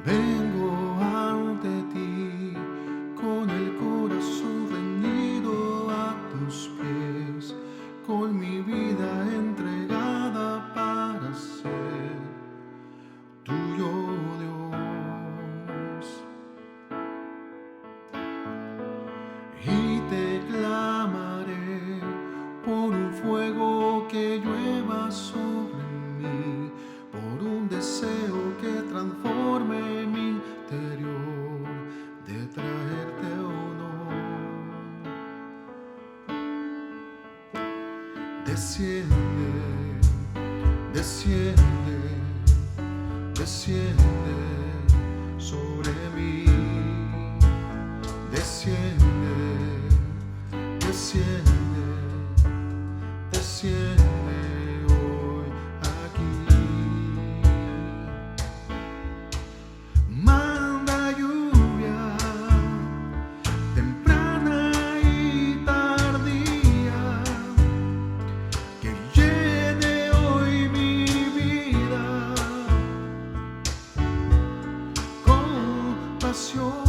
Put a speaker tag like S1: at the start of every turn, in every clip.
S1: Vengo ante ti con el corazón rendido a tus pies, con mi vida entregada para ser tuyo, Dios. Y te clamaré por un fuego que llueva sobre mí, por un deseo que transforme mi interior, de traerte honor. Desciende, desciende, desciende sobre mí. Desciende, desciende, desciende hoy aquí. Manda lluvia temprana y tardía, que llene hoy mi vida con pasión.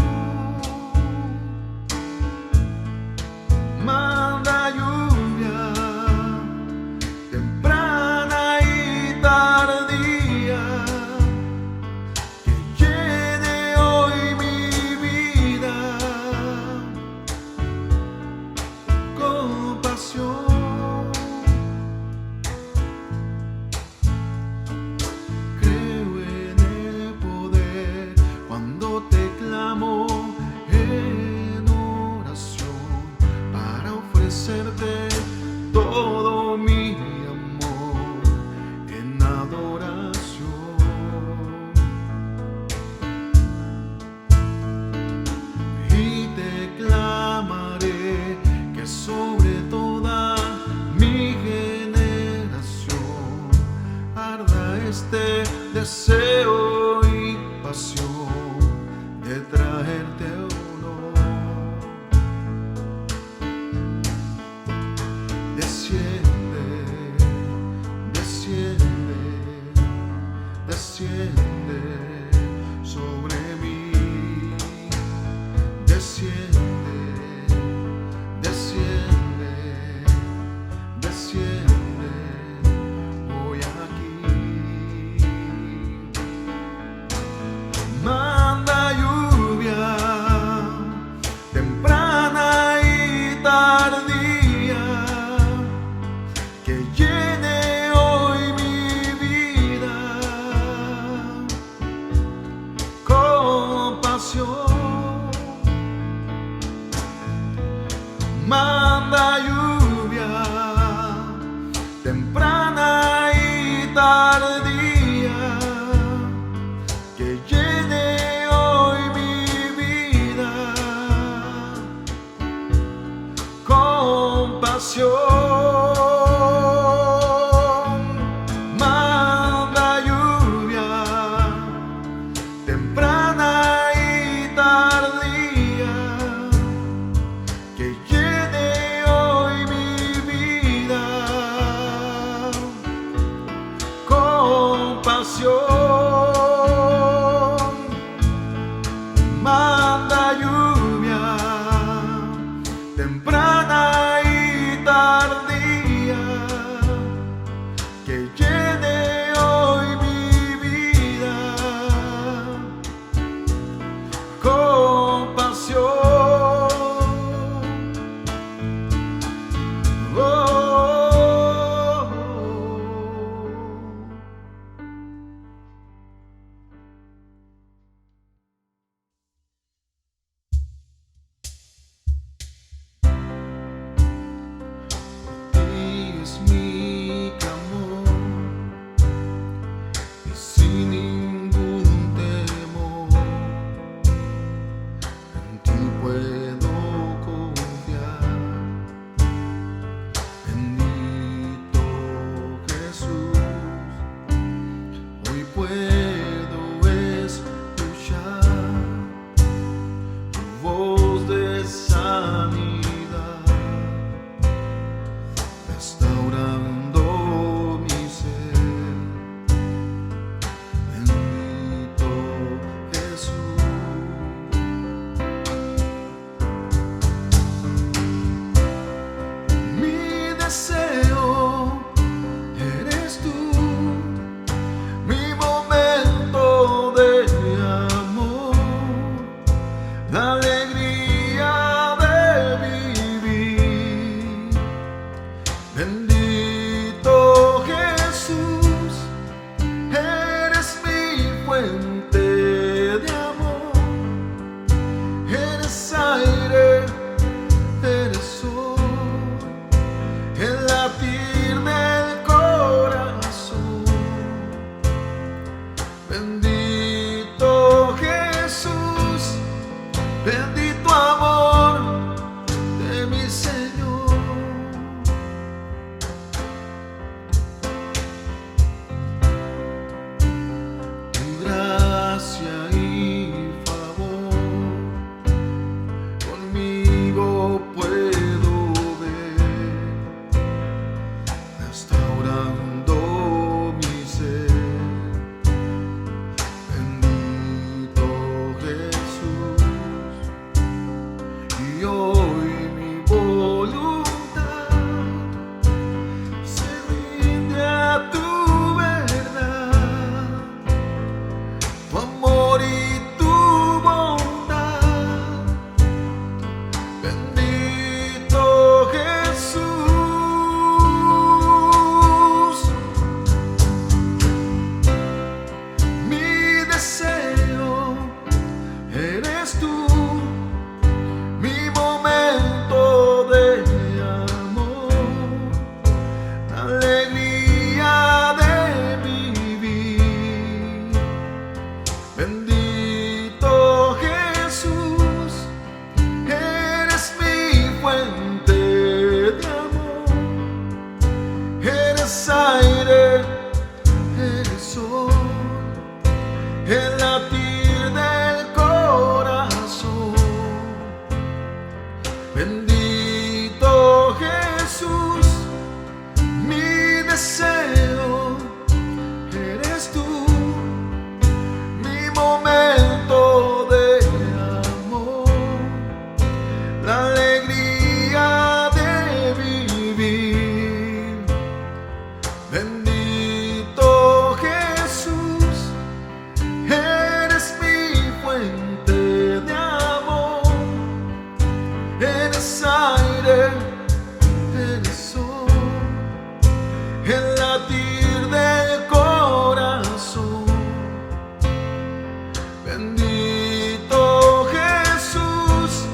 S1: Manda lluvia temprana y tardía, que llene hoy mi vida con pasión. Creo en el poder cuando te clamo en oración, para ofrecerte todo mi amor en adoración. Y te clamaré que sobre toda mi generación arda este deseo y pasión de traerte honor. Desciende, desciende, desciende sobre mí. Desciende, desciende, desciende hoy aquí. Manda lluvia temprana y tardía, que llene hoy mi vida con pasión. Manda lluvia temprana y tardía, que llene hoy mi vida con pasión. Manda lluvia temprana y tardía, que llene hoy mi vida con pasión. Manda lluvia temprana y tardía, que llene hoy mi vida deseo eres tú, mi momento de amor, la alegría de vivir. Bendito Jesús, eres mi fuente de amor, eres aire, eres sol, el latir del corazón. Bendito Jesús, mi deseo eres tú, mi momento de amor, la alegría de vivir. Bendito Jesús, eres mi fuente de amor, eres aire, eres sol, el latir del corazón. Bendito Jesús,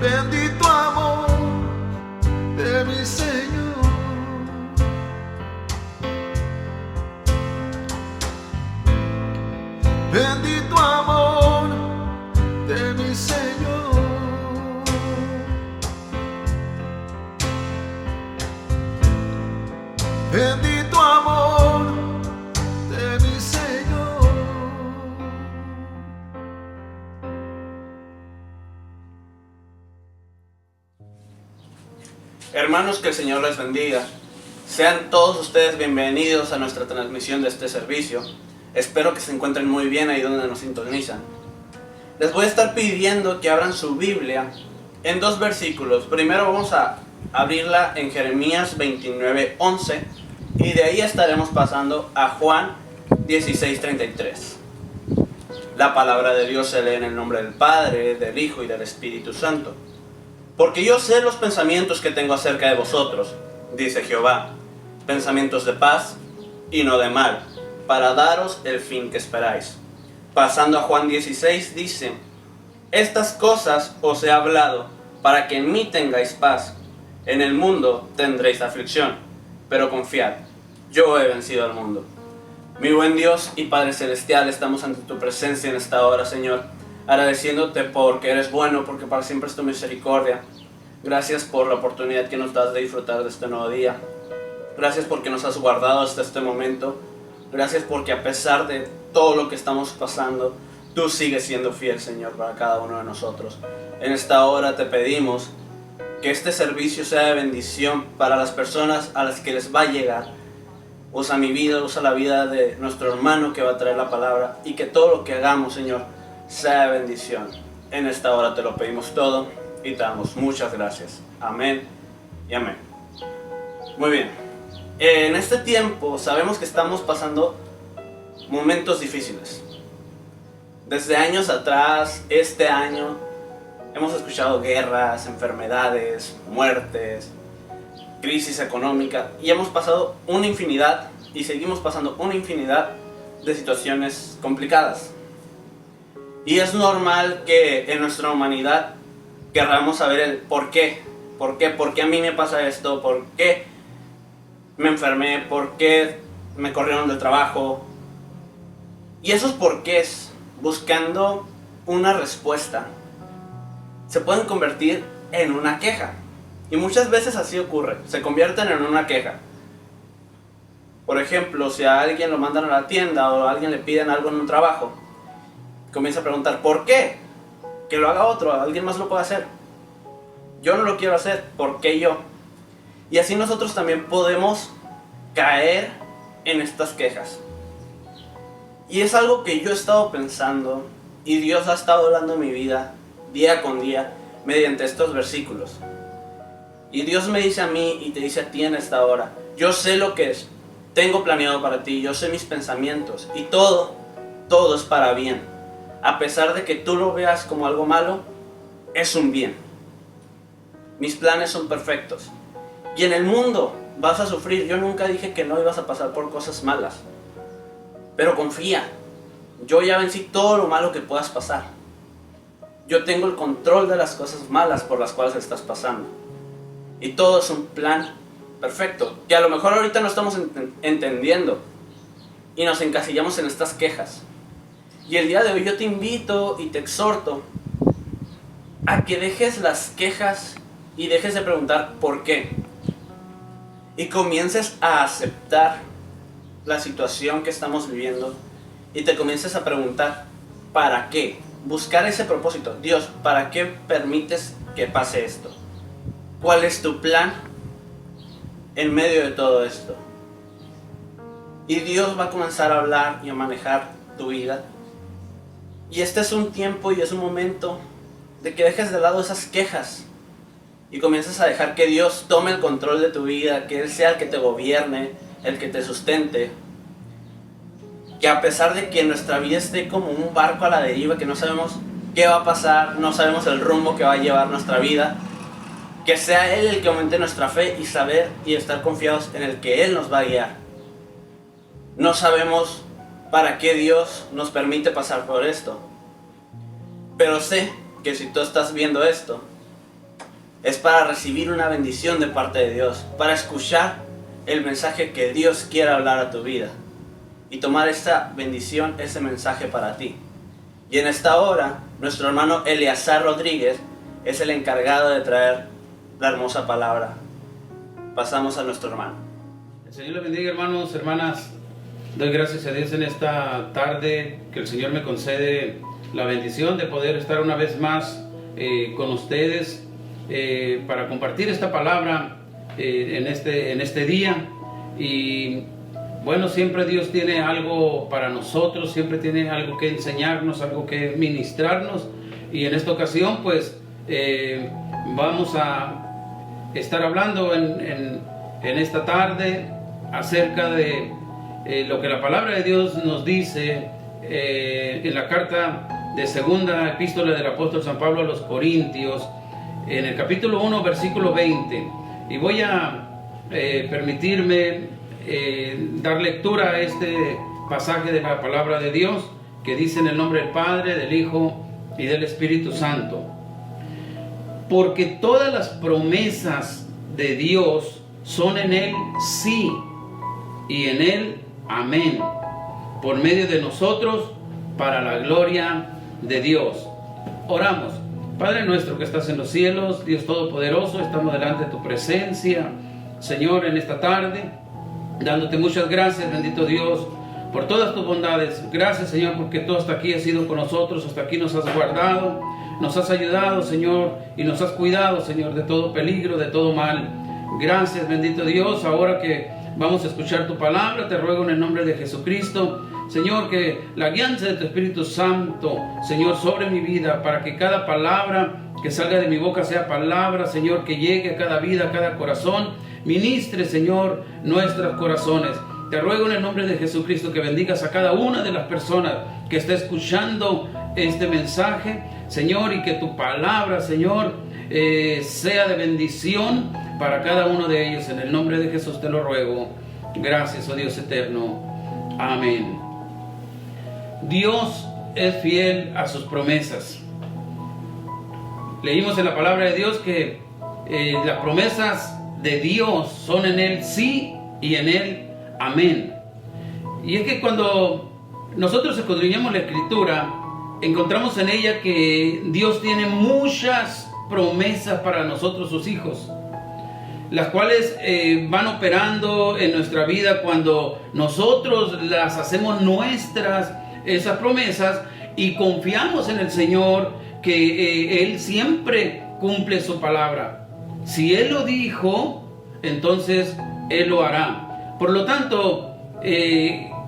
S1: bendito amor de mi Señor. Bendito amor de mi Señor. Bendito amor de mi Señor.
S2: Hermanos, que el Señor les bendiga. Sean todos ustedes bienvenidos a nuestra transmisión de este servicio. Espero que se encuentren muy bien ahí donde nos sintonizan. Les voy a estar pidiendo que abran su Biblia en dos versículos. Primero vamos a abrirla en Jeremías 29:11 y de ahí estaremos pasando a Juan 16:33. La palabra de Dios se lee en el nombre del Padre, del Hijo y del Espíritu Santo. Porque yo sé los pensamientos que tengo acerca de vosotros, dice Jehová, pensamientos de paz y no de mal, para daros el fin que esperáis. Pasando a Juan 16 dice, estas cosas os he hablado para que en mí tengáis paz. En el mundo tendréis aflicción, pero confiad, yo he vencido al mundo. Mi buen Dios y Padre Celestial, estamos ante tu presencia en esta hora, Señor, agradeciéndote porque eres bueno, porque para siempre es tu misericordia. Gracias por la oportunidad que nos das de disfrutar de este nuevo día. Gracias porque nos has guardado hasta este momento. Gracias porque a pesar de todo lo que estamos pasando, tú sigues siendo fiel, Señor, para cada uno de nosotros. En esta hora te pedimos que este servicio sea de bendición para las personas a las que les va a llegar. Usa mi vida, usa la vida de nuestro hermano que va a traer la palabra, y que todo lo que hagamos, Señor, sea de bendición. En esta hora te lo pedimos todo y te damos muchas gracias. Amén y amén. Muy bien. En este tiempo sabemos que estamos pasando momentos difíciles. Desde años atrás, este año, hemos escuchado guerras, enfermedades, muertes, crisis económica, y hemos pasado una infinidad y seguimos pasando una infinidad de situaciones complicadas. Y es normal que en nuestra humanidad querramos saber el por qué. ¿Por qué a mí me pasa esto? ¿Por qué me enfermé? ¿Por qué me corrieron del trabajo? Y esos porqués, buscando una respuesta, se pueden convertir en una queja. Y muchas veces así ocurre, se convierten en una queja. Por ejemplo, si a alguien lo mandan a la tienda o a alguien le piden algo en un trabajo, comienza a preguntar, ¿por qué? Que lo haga otro, alguien más lo puede hacer. Yo no lo quiero hacer, ¿por qué yo? Y así nosotros también podemos caer en estas quejas. Y es algo que yo he estado pensando, y Dios ha estado hablando en mi vida día con día mediante estos versículos. Y Dios me dice a mí y te dice a ti en esta hora, yo sé lo que tengo planeado para ti, yo sé mis pensamientos, y todo es para bien. A pesar de que tú lo veas como algo malo, es un bien. Mis planes son perfectos. Y en el mundo vas a sufrir. Yo nunca dije que no ibas a pasar por cosas malas. Pero confía. yo ya vencí todo lo malo que puedas pasar. Yo tengo el control de las cosas malas por las cuales estás pasando. Y todo es un plan perfecto, que a lo mejor ahorita no estamos entendiendo. Y nos encasillamos en estas quejas. Y el día de hoy yo te invito y te exhorto a que dejes las quejas y dejes de preguntar por qué. Y comiences a aceptar la situación que estamos viviendo y te comiences a preguntar ¿para qué? Buscar ese propósito. Dios, ¿para qué permites que pase esto? ¿Cuál es tu plan en medio de todo esto? Y Dios va a comenzar a hablar y a manejar tu vida. Y este es un tiempo y es un momento de que dejes de lado esas quejas y comiences a dejar que Dios tome el control de tu vida, que Él sea el que te gobierne, el que te sustente. Que a pesar de que nuestra vida esté como un barco a la deriva, que no sabemos qué va a pasar, no sabemos el rumbo que va a llevar nuestra vida, que sea Él el que aumente nuestra fe y saber y estar confiados en el que Él nos va a guiar. No sabemos para qué Dios nos permite pasar por esto, pero sé que si tú estás viendo esto, es para recibir una bendición de parte de Dios, para escuchar el mensaje que Dios quiere hablar a tu vida y tomar esta bendición, ese mensaje para ti. Y en esta hora, nuestro hermano Eleazar Rodríguez es el encargado de traer la hermosa palabra. Pasamos a nuestro hermano.
S3: El Señor le bendiga, hermanos, hermanas. Doy gracias a Dios en esta tarde que el Señor me concede la bendición de poder estar una vez más con ustedes para compartir esta palabra en este día. Y bueno, siempre Dios tiene algo para nosotros, siempre tiene algo que enseñarnos, algo que ministrarnos. Y en esta ocasión pues vamos a estar hablando en esta tarde acerca de lo que la palabra de Dios nos dice en la carta de segunda epístola del apóstol San Pablo a los Corintios, en el capítulo 1, versículo 20. Y voy a permitirme dar lectura a este pasaje de la palabra de Dios, que dice en el nombre del Padre, del Hijo y del Espíritu Santo. Porque todas las promesas de Dios son en Él sí, y en Él amén, por medio de nosotros, para la gloria de Dios. Oramos. Padre nuestro que estás en los cielos, Dios Todopoderoso, estamos delante de tu presencia, Señor, en esta tarde, dándote muchas gracias, bendito Dios, por todas tus bondades. Gracias, Señor, porque tú hasta aquí has sido con nosotros, hasta aquí nos has guardado, nos has ayudado, Señor, y nos has cuidado, Señor, de todo peligro, de todo mal. Gracias, bendito Dios. Ahora que vamos a escuchar tu palabra, te ruego en el nombre de Jesucristo, Señor, que la guianza de tu Espíritu Santo, Señor, sobre mi vida, para que cada palabra que salga de mi boca sea palabra, Señor, que llegue a cada vida, a cada corazón. Ministre, Señor, nuestros corazones. Te ruego en el nombre de Jesucristo que bendigas a cada una de las personas que está escuchando este mensaje, Señor, y que tu palabra, Señor, sea de bendición para cada uno de ellos. En el nombre de Jesús te lo ruego. Gracias, oh Dios eterno. Amén. Dios es fiel a sus promesas. Leímos en la palabra de Dios que las promesas de Dios son en Él sí y en Él amén. Y es que cuando nosotros escudriñamos la Escritura, encontramos en ella que Dios tiene muchas promesas para nosotros, sus hijos, las cuales van operando en nuestra vida cuando nosotros las hacemos nuestras, esas promesas, y confiamos en el Señor, que Él siempre cumple su palabra. Si Él lo dijo, entonces Él lo hará. Por lo tanto,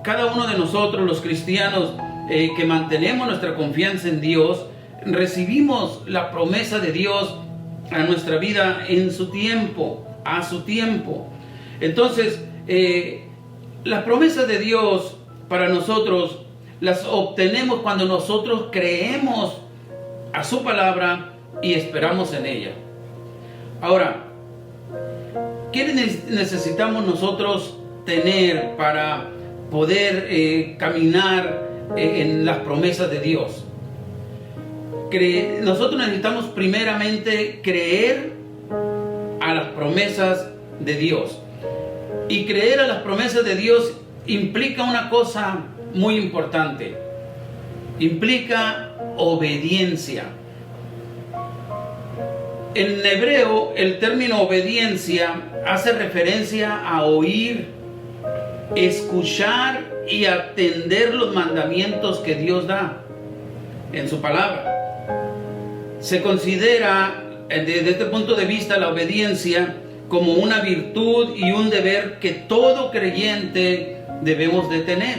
S3: cada uno de nosotros, los cristianos, que mantenemos nuestra confianza en Dios, recibimos la promesa de Dios a nuestra vida en su tiempo, a su tiempo. Entonces, las promesas de Dios para nosotros las obtenemos cuando nosotros creemos a su palabra y esperamos en ella. Ahora, ¿qué necesitamos nosotros tener para poder caminar en las promesas de Dios. Nosotros necesitamos primeramente creer a las promesas de Dios. Y creer a las promesas de Dios implica una cosa muy importante. Implica obediencia. En hebreo, el término obediencia hace referencia a oír, escuchar y atender los mandamientos que Dios da en su palabra. Se considera desde este punto de vista la obediencia como una virtud y un deber que todo creyente debemos de tener.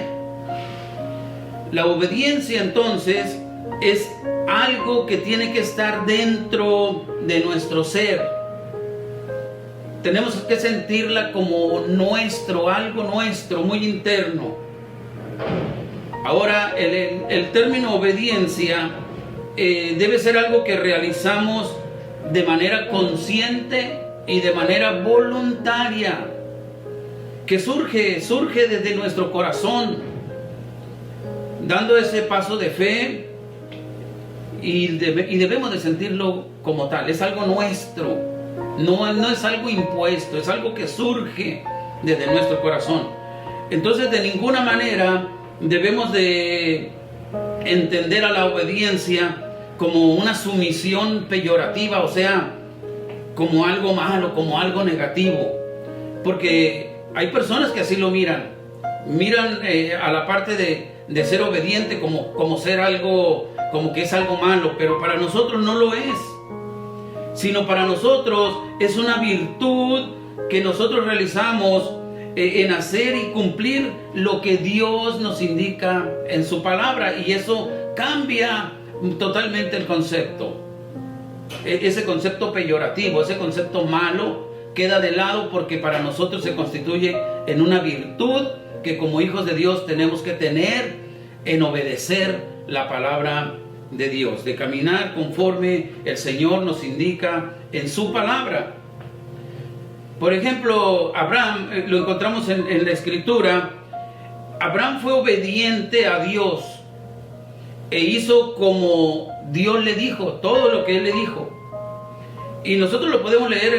S3: La obediencia entonces es algo que tiene que estar dentro de nuestro ser. Tenemos que sentirla como nuestro, algo nuestro, muy interno. Ahora, el término obediencia debe ser algo que realizamos de manera consciente y de manera voluntaria, que surge desde nuestro corazón, dando ese paso de fe, y debemos de sentirlo como tal. Es algo nuestro, no es algo impuesto, es algo que surge desde nuestro corazón. Entonces, de ninguna manera debemos de entender a la obediencia como una sumisión peyorativa, o sea, como algo malo, como algo negativo, porque hay personas que así lo miran a la parte de ser obediente como ser algo, como que es algo malo, pero para nosotros no lo es, sino para nosotros es una virtud que nosotros realizamos en hacer y cumplir lo que Dios nos indica en su palabra, y eso cambia totalmente el concepto. Ese concepto peyorativo, ese concepto malo queda de lado, porque para nosotros se constituye en una virtud que como hijos de Dios tenemos que tener en obedecer la palabra de Dios, de caminar conforme el Señor nos indica en su palabra. Por ejemplo, Abraham, lo encontramos en la Escritura. Abraham fue obediente a Dios e hizo como Dios le dijo, todo lo que Él le dijo. Y nosotros lo podemos leer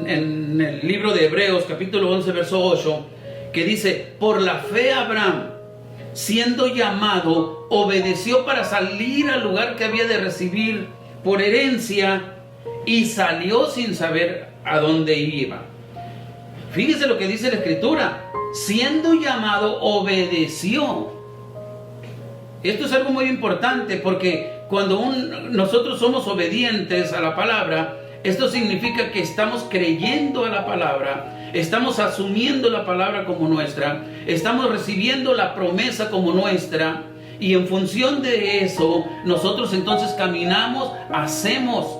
S3: en el libro de Hebreos, capítulo 11, verso 8, que dice: por la fe Abraham, siendo llamado, obedeció para salir al lugar que había de recibir por herencia, y salió sin saber a dónde iba. Fíjese lo que dice la Escritura: siendo llamado, obedeció. Esto es algo muy importante, porque cuando nosotros somos obedientes a la palabra, esto significa que estamos creyendo a la palabra, estamos asumiendo la palabra como nuestra, estamos recibiendo la promesa como nuestra, y en función de eso, nosotros entonces caminamos, hacemos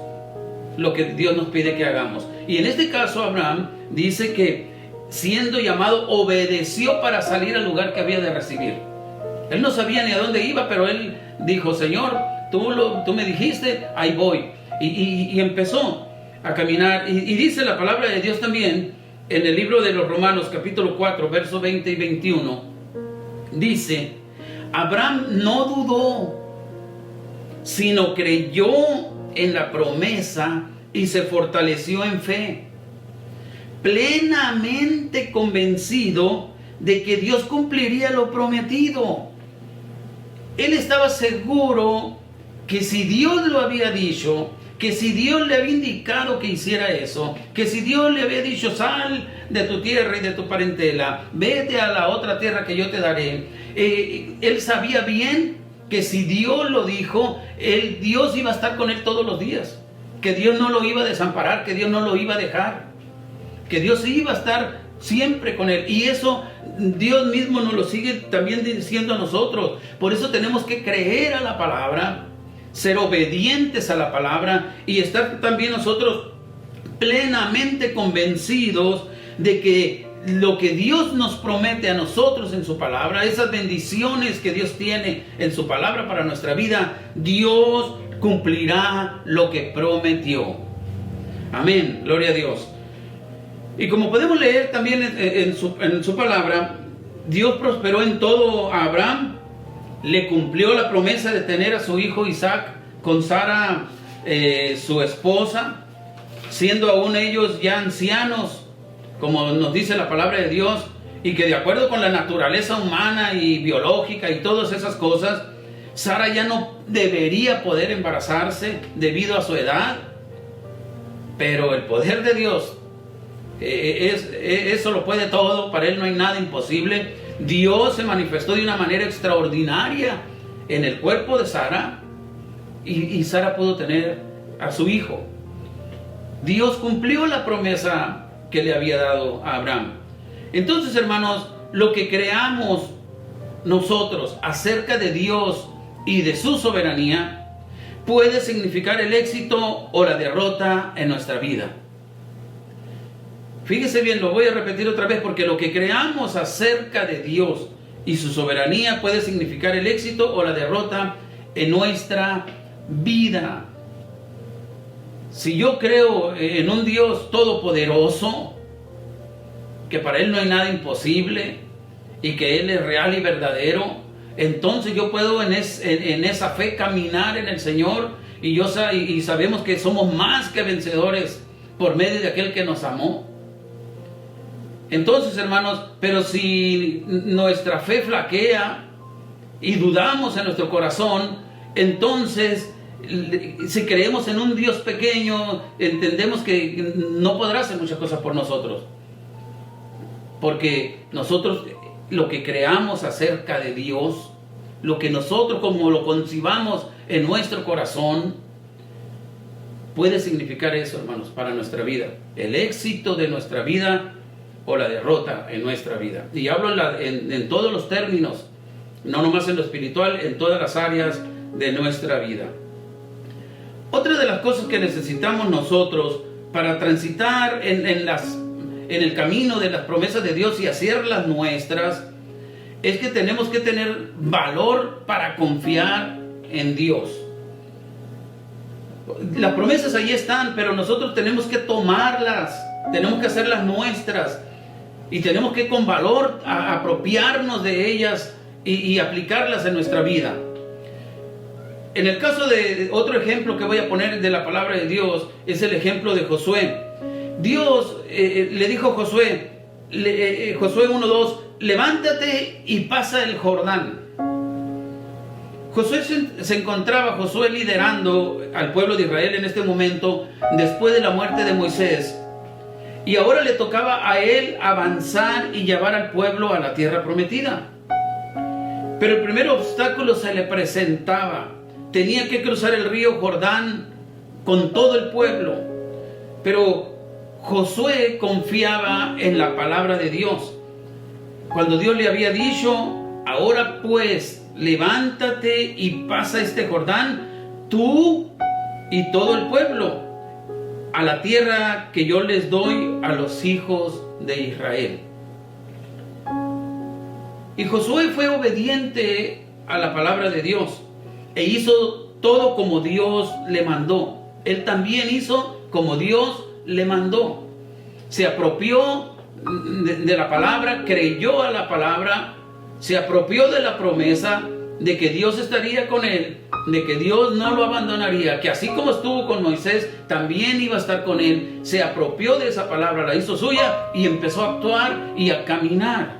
S3: lo que Dios nos pide que hagamos. Y en este caso, Abraham dice que siendo llamado, obedeció para salir al lugar que había de recibir. Él no sabía ni a dónde iba, pero él dijo: Señor, tú me dijiste, ahí voy. Y empezó a caminar. Y dice la palabra de Dios también en el libro de los Romanos, capítulo 4, versos 20 y 21. Dice: Abraham no dudó, sino creyó en la promesa y se fortaleció en fe, plenamente convencido de que Dios cumpliría lo prometido. Él estaba seguro que si Dios lo había dicho, que si Dios le había indicado que hiciera eso, que si Dios le había dicho: sal de tu tierra y de tu parentela, vete a la otra tierra que yo te daré, él sabía bien que si Dios lo dijo, Dios iba a estar con él todos los días, que Dios no lo iba a desamparar, que Dios no lo iba a dejar, que Dios iba a estar siempre con él. Y eso Dios mismo nos lo sigue también diciendo a nosotros. Por eso tenemos que creer a la palabra, ser obedientes a la palabra, y estar también nosotros plenamente convencidos de que lo que Dios nos promete a nosotros en su palabra, esas bendiciones que Dios tiene en su palabra para nuestra vida, Dios cumplirá lo que prometió. Amén, gloria a Dios. Y como podemos leer también en su palabra, Dios prosperó en todo a Abraham le cumplió la promesa de tener a su hijo Isaac con Sara, su esposa, siendo aún ellos ya ancianos, como nos dice la palabra de Dios, y que de acuerdo con la naturaleza humana y biológica y todas esas cosas, Sara ya no debería poder embarazarse debido a su edad. Pero el poder de Dios, eso lo puede todo, para Él no hay nada imposible. Dios se manifestó de una manera extraordinaria en el cuerpo de Sara, y Sara pudo tener a su hijo. Dios cumplió la promesa que le había dado a Abraham. Entonces, hermanos, lo que creamos nosotros acerca de Dios y de su soberanía puede significar el éxito o la derrota en nuestra vida. Fíjese bien, lo voy a repetir otra vez, porque lo que creamos acerca de Dios y su soberanía puede significar el éxito o la derrota en nuestra vida. Si yo creo en un Dios todopoderoso, que para Él no hay nada imposible y que Él es real y verdadero, entonces yo puedo en esa fe caminar en el Señor, y sabemos que somos más que vencedores por medio de aquel que nos amó. Entonces, hermanos, pero si nuestra fe flaquea y dudamos en nuestro corazón, entonces, si creemos en un Dios pequeño, entendemos que no podrá hacer muchas cosas por nosotros. Porque nosotros, lo que creamos acerca de Dios, lo que nosotros como lo concibamos en nuestro corazón, puede significar eso, hermanos, para nuestra vida. El éxito de nuestra vida o la derrota en nuestra vida. Y hablo en todos los términos, no nomás en lo espiritual, en todas las áreas de nuestra vida. Otra de las cosas que necesitamos nosotros para transitar en el camino de las promesas de Dios y hacerlas nuestras, es que tenemos que tener valor para confiar en Dios. Las promesas ahí están, pero nosotros tenemos que tomarlas, tenemos que hacerlas nuestras, y tenemos que con valor apropiarnos de ellas y aplicarlas en nuestra vida. En el caso de otro ejemplo que voy a poner de la palabra de Dios, es el ejemplo de Josué. Dios le dijo a Josué, Josué 1:2, levántate y pasa el Jordán. Josué se encontraba liderando al pueblo de Israel en este momento, después de la muerte de Moisés. Y ahora le tocaba a él avanzar y llevar al pueblo a la tierra prometida. Pero el primer obstáculo se le presentaba. Tenía que cruzar el río Jordán con todo el pueblo. Pero Josué confiaba en la palabra de Dios. Cuando Dios le había dicho, ahora pues, levántate y pasa este Jordán, tú y todo el pueblo, a la tierra que yo les doy a los hijos de Israel. Y Josué fue obediente a la palabra de Dios e hizo todo como Dios le mandó. Él también hizo como Dios le mandó. Se apropió de la palabra, creyó a la palabra, se apropió de la promesa de que Dios estaría con él, de que Dios no lo abandonaría, que así como estuvo con Moisés, también iba a estar con él. Se apropió de esa palabra, la hizo suya y empezó a actuar y a caminar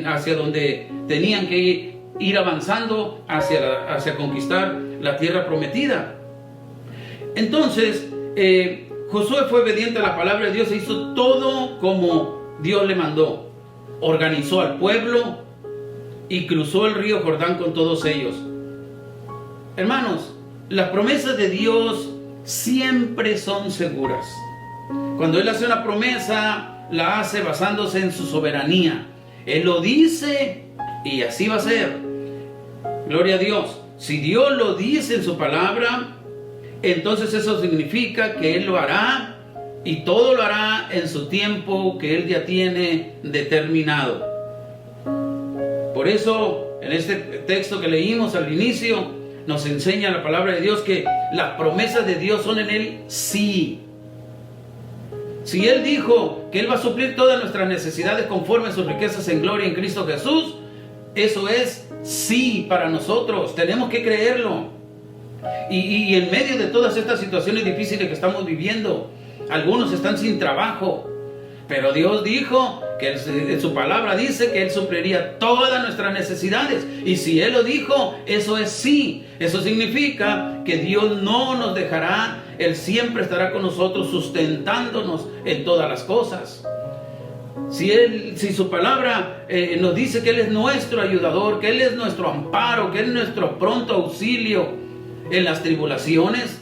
S3: hacia donde tenían que ir avanzando hacia conquistar la tierra prometida. Entonces, Josué fue obediente a la palabra de Dios e hizo todo como Dios le mandó. Organizó al pueblo y cruzó el río Jordán con todos ellos. Hermanos, las promesas de Dios siempre son seguras. Cuando Él hace una promesa, la hace basándose en su soberanía. Él lo dice y así va a ser. Gloria a Dios. Si Dios lo dice en su palabra, entonces eso significa que Él lo hará, y todo lo hará en su tiempo que Él ya tiene determinado. Por eso, en este texto que leímos al inicio, nos enseña la palabra de Dios que las promesas de Dios son en Él sí. Si Él dijo que Él va a suplir todas nuestras necesidades conforme a sus riquezas en gloria en Cristo Jesús, eso es sí para nosotros. Tenemos que creerlo. Y en medio de todas estas situaciones difíciles que estamos viviendo, algunos están sin trabajo, pero Dios dijo que en su palabra dice que Él supliría todas nuestras necesidades. Y si Él lo dijo, eso es sí. Eso significa que Dios no nos dejará. Él siempre estará con nosotros, sustentándonos en todas las cosas. Si su palabra nos dice que Él es nuestro ayudador, que Él es nuestro amparo, que Él es nuestro pronto auxilio en las tribulaciones,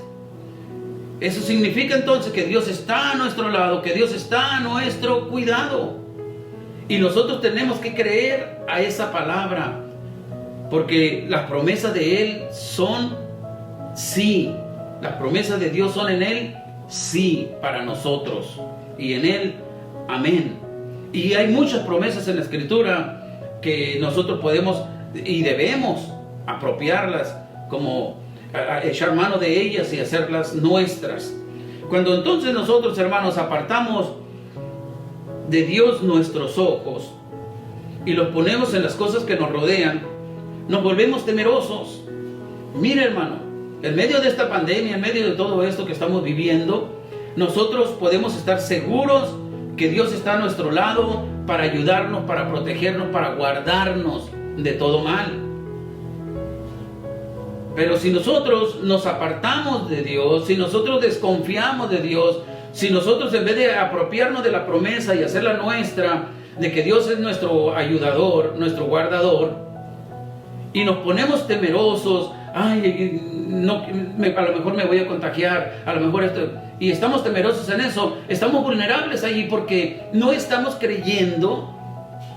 S3: eso significa entonces que Dios está a nuestro lado, que Dios está a nuestro cuidado. Y nosotros tenemos que creer a esa palabra, porque las promesas de Él son sí. Las promesas de Dios son en Él sí para nosotros, y en Él amén. Y hay muchas promesas en la Escritura que nosotros podemos y debemos apropiarlas, como echar mano de ellas y hacerlas nuestras. Cuando entonces nosotros, hermanos, apartamos de Dios nuestros ojos y los ponemos en las cosas que nos rodean, nos volvemos temerosos. Mire, hermano, en medio de esta pandemia, en medio de todo esto que estamos viviendo, nosotros podemos estar seguros que Dios está a nuestro lado para ayudarnos, para protegernos, para guardarnos de todo mal. Pero si nosotros nos apartamos de Dios, si nosotros desconfiamos de Dios, si nosotros en vez de apropiarnos de la promesa y hacerla nuestra, de que Dios es nuestro ayudador, nuestro guardador, y nos ponemos temerosos, ay, no, a lo mejor me voy a contagiar, a lo mejor esto, y estamos temerosos en eso, estamos vulnerables allí porque no estamos creyendo,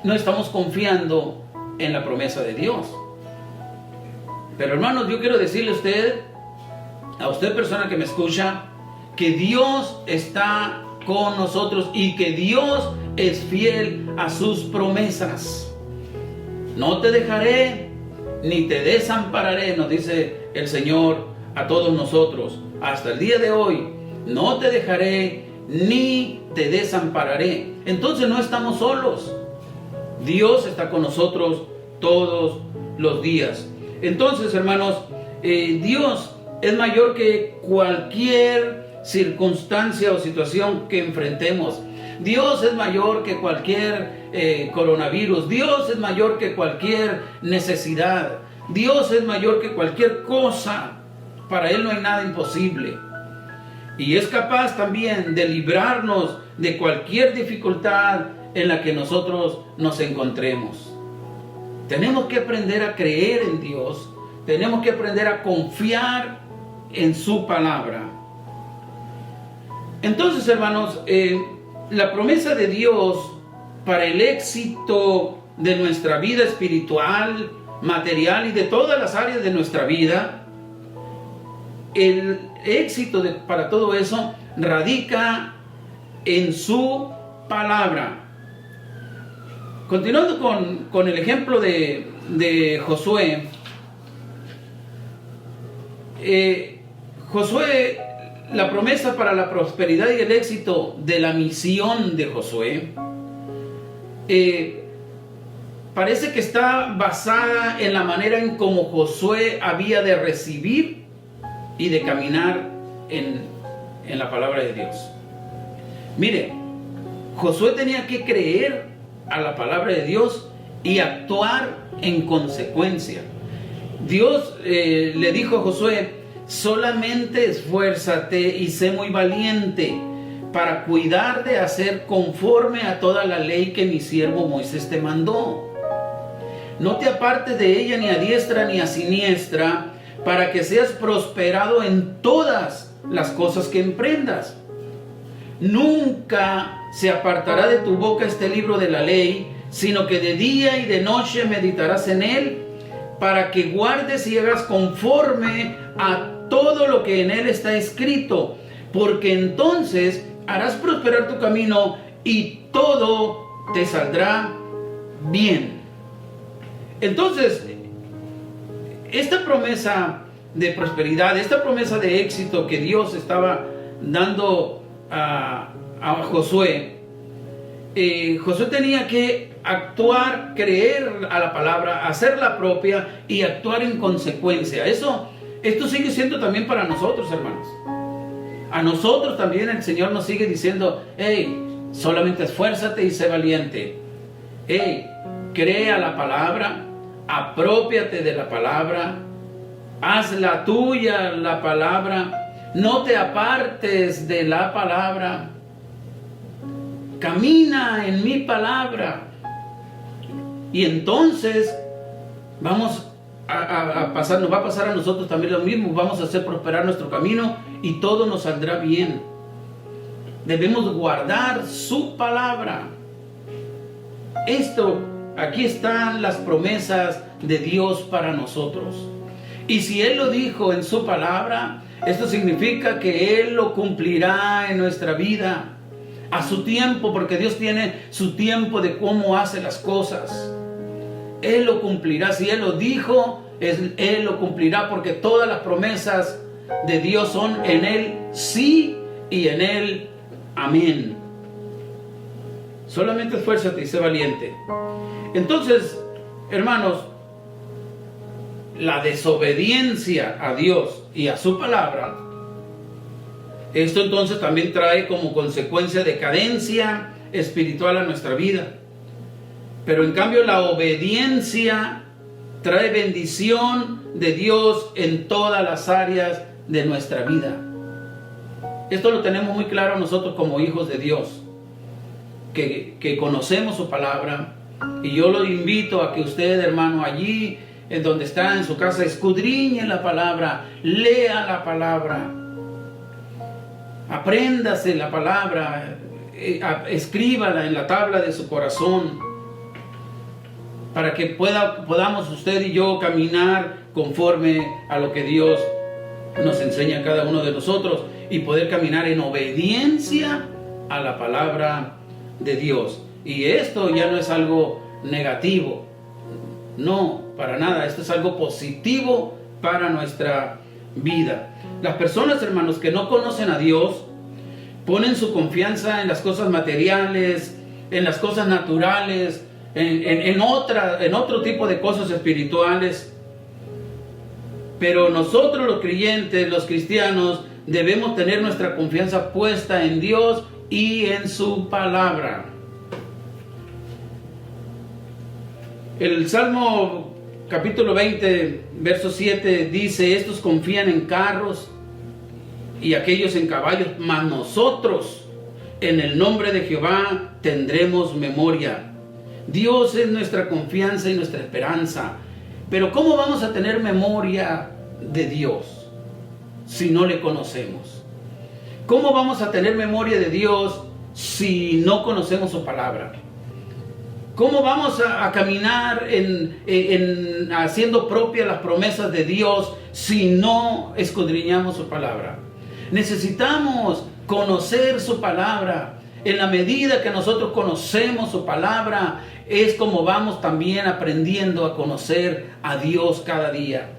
S3: no estamos confiando en la promesa de Dios. Pero hermanos, yo quiero decirle a usted persona que me escucha, que Dios está con nosotros y que Dios es fiel a sus promesas. No te dejaré ni te desampararé, nos dice el Señor a todos nosotros. Hasta el día de hoy, no te dejaré ni te desampararé. Entonces no estamos solos. Dios está con nosotros todos los días. Entonces, hermanos, Dios es mayor que cualquier circunstancia o situación que enfrentemos. Dios es mayor que cualquier coronavirus. Dios es mayor que cualquier necesidad. Dios es mayor que cualquier cosa. Para Él no hay nada imposible. Y es capaz también de librarnos de cualquier dificultad en la que nosotros nos encontremos. Tenemos que aprender a creer en Dios. Tenemos que aprender a confiar en su palabra. Entonces, hermanos, la promesa de Dios para el éxito de nuestra vida espiritual, material y de todas las áreas de nuestra vida, el éxito para todo eso radica en su palabra. Continuando con el ejemplo de Josué, Josué, la promesa para la prosperidad y el éxito de la misión de Josué, parece que está basada en la manera en cómo Josué había de recibir y de caminar en la palabra de Dios. Mire, Josué tenía que creer a la palabra de Dios y actuar en consecuencia. Dios le dijo a Josué: solamente esfuérzate y sé muy valiente para cuidar de hacer conforme a toda la ley que mi siervo Moisés te mandó. No te apartes de ella ni a diestra ni a siniestra, para que seas prosperado en todas las cosas que emprendas. Nunca se apartará de tu boca este libro de la ley, sino que de día y de noche meditarás en él, para que guardes y hagas conforme a todo lo que en él está escrito, porque entonces harás prosperar tu camino y todo te saldrá bien. Entonces, esta promesa de prosperidad, esta promesa de éxito que Dios estaba dando a Josué, Josué tenía que actuar, creer a la palabra, hacerla propia y actuar en consecuencia. Esto sigue siendo también para nosotros, hermanos. A nosotros también el Señor nos sigue diciendo: hey, solamente esfuérzate y sé valiente. Hey, crea la palabra, aprópiate de la palabra, hazla tuya la palabra, no te apartes de la palabra, camina en mi palabra. Y entonces vamos a pasar, nos va a pasar a nosotros también lo mismo. Vamos a hacer prosperar nuestro camino y todo nos saldrá bien. Debemos guardar su palabra. Aquí están las promesas de Dios para nosotros. Y si Él lo dijo en su palabra, esto significa que Él lo cumplirá en nuestra vida a su tiempo, porque Dios tiene su tiempo de cómo hace las cosas. Él lo cumplirá. Si Él lo dijo, Él lo cumplirá, porque todas las promesas de Dios son en Él sí y en Él amén. Solamente esfuérzate y sé valiente. Entonces, hermanos, la desobediencia a Dios y a su palabra, esto entonces también trae como consecuencia decadencia espiritual a nuestra vida. Pero en cambio la obediencia trae bendición de Dios en todas las áreas de nuestra vida. Esto lo tenemos muy claro nosotros como hijos de Dios, que conocemos su palabra. Y yo lo invito a que usted, hermano, allí en donde está en su casa, escudriñe la palabra, lea la palabra, apréndase la palabra, escríbala en la tabla de su corazón, para que podamos usted y yo caminar conforme a lo que Dios nos enseña a cada uno de nosotros y poder caminar en obediencia a la palabra de Dios. Y esto ya no es algo negativo, no, para nada. Esto es algo positivo para nuestra vida. Las personas, hermanos, que no conocen a Dios ponen su confianza en las cosas materiales, en las cosas naturales, en otro tipo de cosas espirituales. Pero nosotros los creyentes, los cristianos, debemos tener nuestra confianza puesta en Dios y en su palabra. El Salmo capítulo 20, verso 7 dice: estos confían en carros y aquellos en caballos, mas nosotros en el nombre de Jehová tendremos memoria. Dios es nuestra confianza y nuestra esperanza. Pero ¿cómo vamos a tener memoria de Dios si no le conocemos? ¿Cómo vamos a tener memoria de Dios si no conocemos su palabra? ¿Cómo vamos a caminar en haciendo propias las promesas de Dios si no escudriñamos su palabra? Necesitamos conocer su palabra. En la medida que nosotros conocemos su palabra, es como vamos también aprendiendo a conocer a Dios cada día.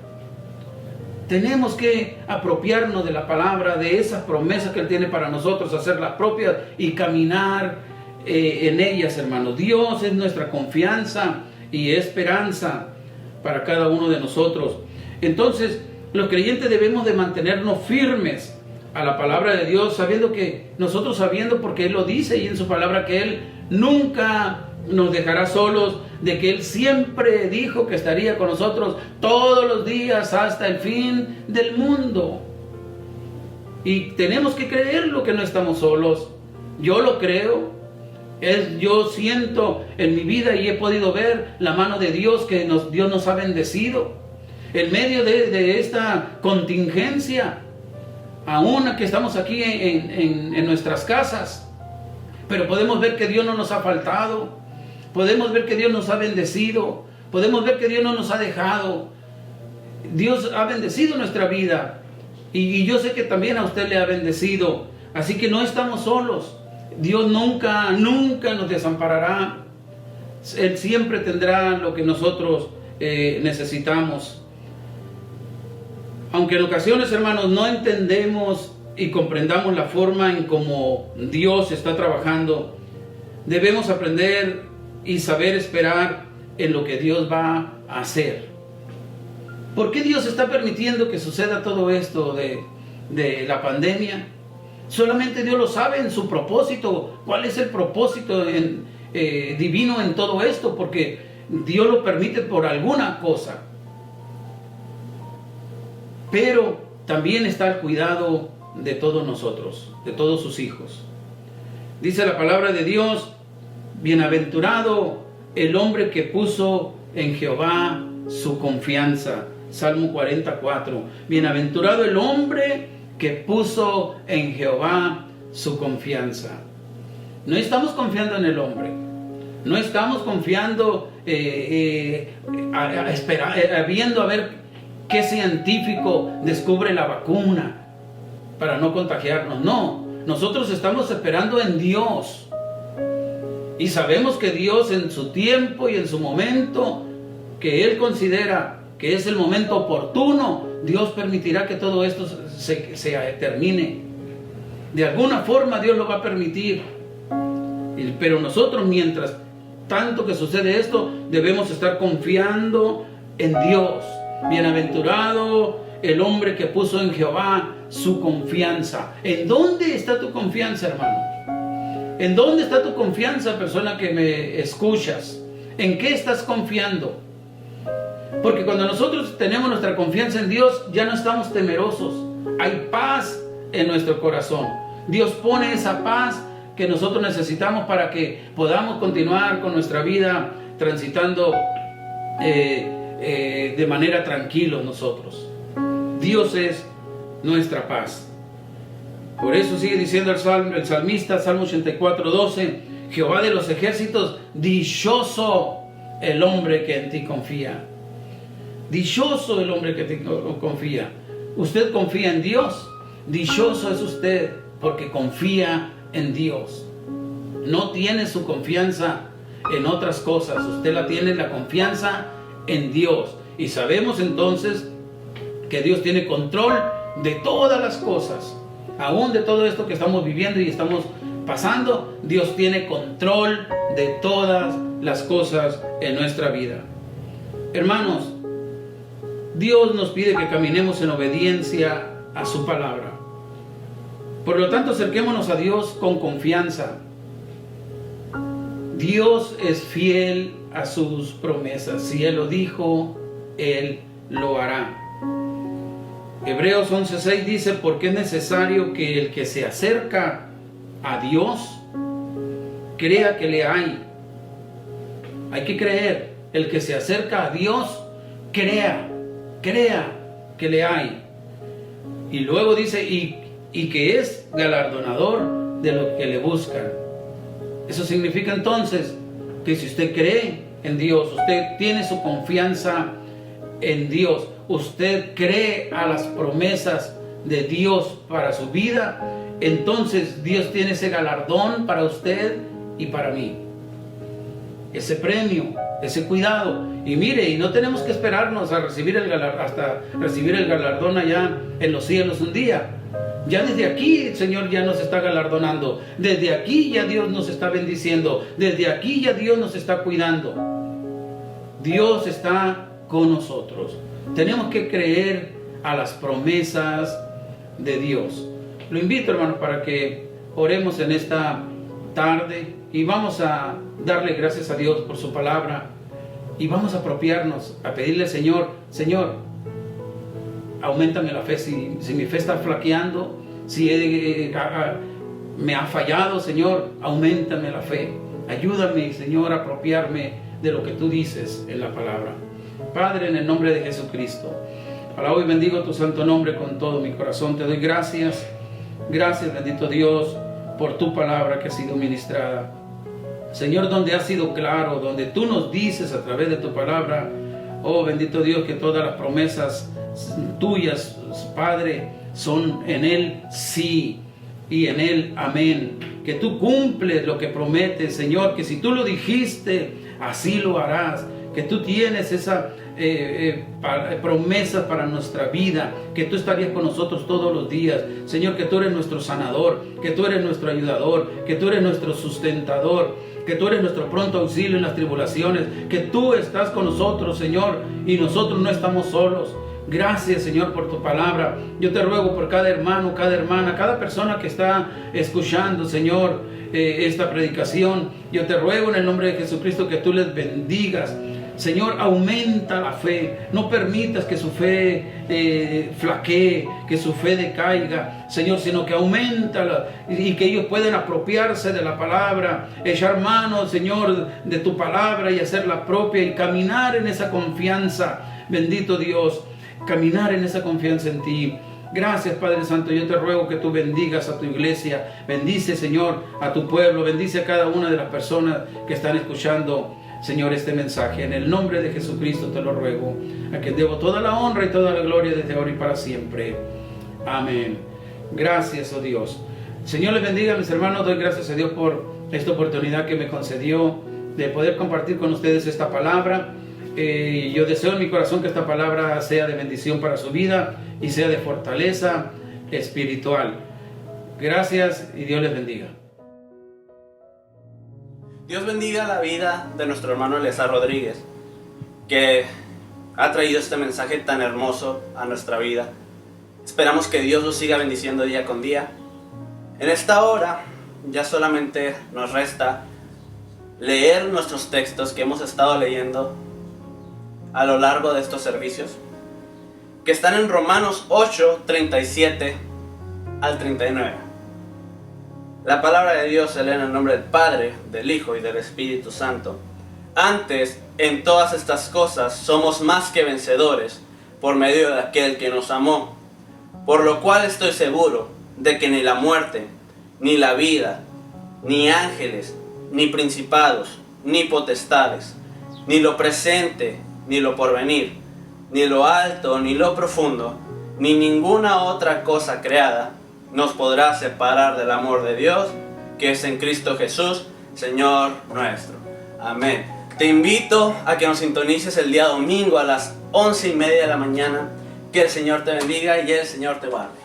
S3: Tenemos que apropiarnos de la palabra, de esas promesas que Él tiene para nosotros, hacerlas propias y caminar en ellas, hermanos. Dios es nuestra confianza y esperanza para cada uno de nosotros. Entonces, los creyentes debemos de mantenernos firmes a la palabra de Dios, sabiendo porque Él lo dice y en su palabra que Él nunca nos dejará solos, de que Él siempre dijo que estaría con nosotros todos los días hasta el fin del mundo. Y tenemos que creerlo, que no estamos solos. Yo lo creo. Yo siento en mi vida y he podido ver la mano de Dios, que Dios nos ha bendecido en medio de esta contingencia, aún que estamos aquí en nuestras casas. Pero podemos ver que Dios no nos ha faltado, podemos ver que Dios nos ha bendecido, podemos ver que Dios no nos ha dejado. Dios ha bendecido nuestra vida y yo sé que también a usted le ha bendecido. Así que no estamos solos. Dios nunca nos desamparará. Él siempre tendrá lo que nosotros necesitamos. Aunque en ocasiones, hermanos, no entendemos y comprendamos la forma en cómo Dios está trabajando, debemos aprender y saber esperar en lo que Dios va a hacer. ¿Por qué Dios está permitiendo que suceda todo esto de la pandemia? Solamente Dios lo sabe en su propósito. ¿Cuál es el propósito divino en todo esto? Porque Dios lo permite por alguna cosa. Pero también está el cuidado de todos nosotros, de todos sus hijos. Dice la palabra de Dios: bienaventurado el hombre que puso en Jehová su confianza. Salmo 44. Bienaventurado el hombre que puso en Jehová su confianza. No estamos confiando en el hombre. No estamos confiando, viendo a ver qué científico descubre la vacuna para no contagiarnos. No, nosotros estamos esperando en Dios. Y sabemos que Dios, en su tiempo y en su momento que Él considera que es el momento oportuno, Dios permitirá que todo esto se termine. De alguna forma Dios lo va a permitir. Pero nosotros, mientras tanto que sucede esto, debemos estar confiando en Dios. Bienaventurado el hombre que puso en Jehová su confianza. ¿En dónde está tu confianza, hermano? ¿En dónde está tu confianza, persona que me escuchas? ¿En qué estás confiando? Porque cuando nosotros tenemos nuestra confianza en Dios, ya no estamos temerosos. Hay paz en nuestro corazón. Dios pone esa paz que nosotros necesitamos para que podamos continuar con nuestra vida transitando de manera tranquila nosotros. Dios es nuestra paz. Por eso sigue diciendo el salmista, Salmo 84:12: Jehová de los ejércitos, dichoso el hombre que en ti confía. Dichoso el hombre que te confía. ¿Usted confía en Dios? Dichoso es usted porque confía en Dios. No tiene su confianza en otras cosas. Usted la tiene, la confianza en Dios. Y sabemos entonces que Dios tiene control de todas las cosas. Aún de todo esto que estamos viviendo y estamos pasando, Dios tiene control de todas las cosas en nuestra vida. Hermanos, Dios nos pide que caminemos en obediencia a su palabra. Por lo tanto, acerquémonos a Dios con confianza. Dios es fiel a sus promesas. Si Él lo dijo, Él lo hará. Hebreos 11:6 dice: porque es necesario que el que se acerca a Dios crea que le hay. Hay que creer. El que se acerca a Dios, crea que le hay. Y luego dice, y que es galardonador de los que le buscan. Eso significa entonces que si usted cree en Dios, usted tiene su confianza en Dios, usted cree a las promesas de Dios para su vida, entonces Dios tiene ese galardón para usted y para mí. Ese premio, ese cuidado. Y mire, y no tenemos que esperarnos a recibir hasta recibir el galardón allá en los cielos un día. Ya desde aquí el Señor ya nos está galardonando. Desde aquí ya Dios nos está bendiciendo. Desde aquí ya Dios nos está cuidando. Dios está con nosotros. Tenemos que creer a las promesas de Dios. Lo invito, hermanos, para que oremos en esta tarde y vamos a darle gracias a Dios por su palabra y vamos a apropiarnos, a pedirle: Señor, auméntame la fe. Si mi fe está flaqueando, si me ha fallado, Señor, auméntame la fe. Ayúdame, Señor, a apropiarme de lo que tú dices en la palabra. Padre, en el nombre de Jesucristo, para hoy bendigo tu santo nombre con todo mi corazón. Te doy gracias. Gracias, bendito Dios, por tu palabra que ha sido ministrada. Señor, donde ha sido claro, donde tú nos dices a través de tu palabra, oh bendito Dios, que todas las promesas tuyas, Padre, son en Él sí y en Él amén. Que tú cumples lo que prometes, Señor, que si tú lo dijiste, así lo harás. Que tú tienes promesas para nuestra vida, que tú estarías con nosotros todos los días. Señor, que tú eres nuestro sanador, que tú eres nuestro ayudador, que tú eres nuestro sustentador, que tú eres nuestro pronto auxilio en las tribulaciones, que tú estás con nosotros, Señor, y nosotros no estamos solos. Gracias, Señor, por tu palabra. Yo te ruego por cada hermano, cada hermana, cada persona que está escuchando, Señor, esta predicación. Yo te ruego en el nombre de Jesucristo que tú les bendigas. Señor, aumenta la fe. No permitas que su fe flaquee, que su fe decaiga, Señor, sino que aumenta y que ellos puedan apropiarse de la palabra, echar mano, Señor, de tu palabra y hacerla propia y caminar en esa confianza. Bendito Dios, caminar en esa confianza en ti. Gracias, Padre Santo. Yo te ruego que tú bendigas a tu iglesia. Bendice, Señor, a tu pueblo. Bendice a cada una de las personas que están escuchando, Señor, este mensaje. En el nombre de Jesucristo te lo ruego, a quien debo toda la honra y toda la gloria desde ahora y para siempre. Amén. Gracias, oh Dios. Señor les bendiga, mis hermanos. Doy gracias a Dios por esta oportunidad que me concedió de poder compartir con ustedes esta palabra. Yo deseo en mi corazón que esta palabra sea de bendición para su vida y sea de fortaleza espiritual. Gracias y Dios les bendiga.
S2: Dios bendiga la vida de nuestro hermano Eleazar Rodríguez, que ha traído este mensaje tan hermoso a nuestra vida. Esperamos que Dios lo siga bendiciendo día con día. En esta hora ya solamente nos resta leer nuestros textos que hemos estado leyendo a lo largo de estos servicios, que están en Romanos 8, 37 al 39. La palabra de Dios se lee en el nombre del Padre, del Hijo y del Espíritu Santo. Antes, en todas estas cosas, somos más que vencedores por medio de aquel que nos amó. Por lo cual estoy seguro de que ni la muerte, ni la vida, ni ángeles, ni principados, ni potestades, ni lo presente, ni lo porvenir, ni lo alto, ni lo profundo, ni ninguna otra cosa creada nos podrá separar del amor de Dios, que es en Cristo Jesús, Señor nuestro. Amén. Te invito a que nos sintonices el día domingo a las 11:30 de la mañana. Que el Señor te bendiga y el Señor te guarde.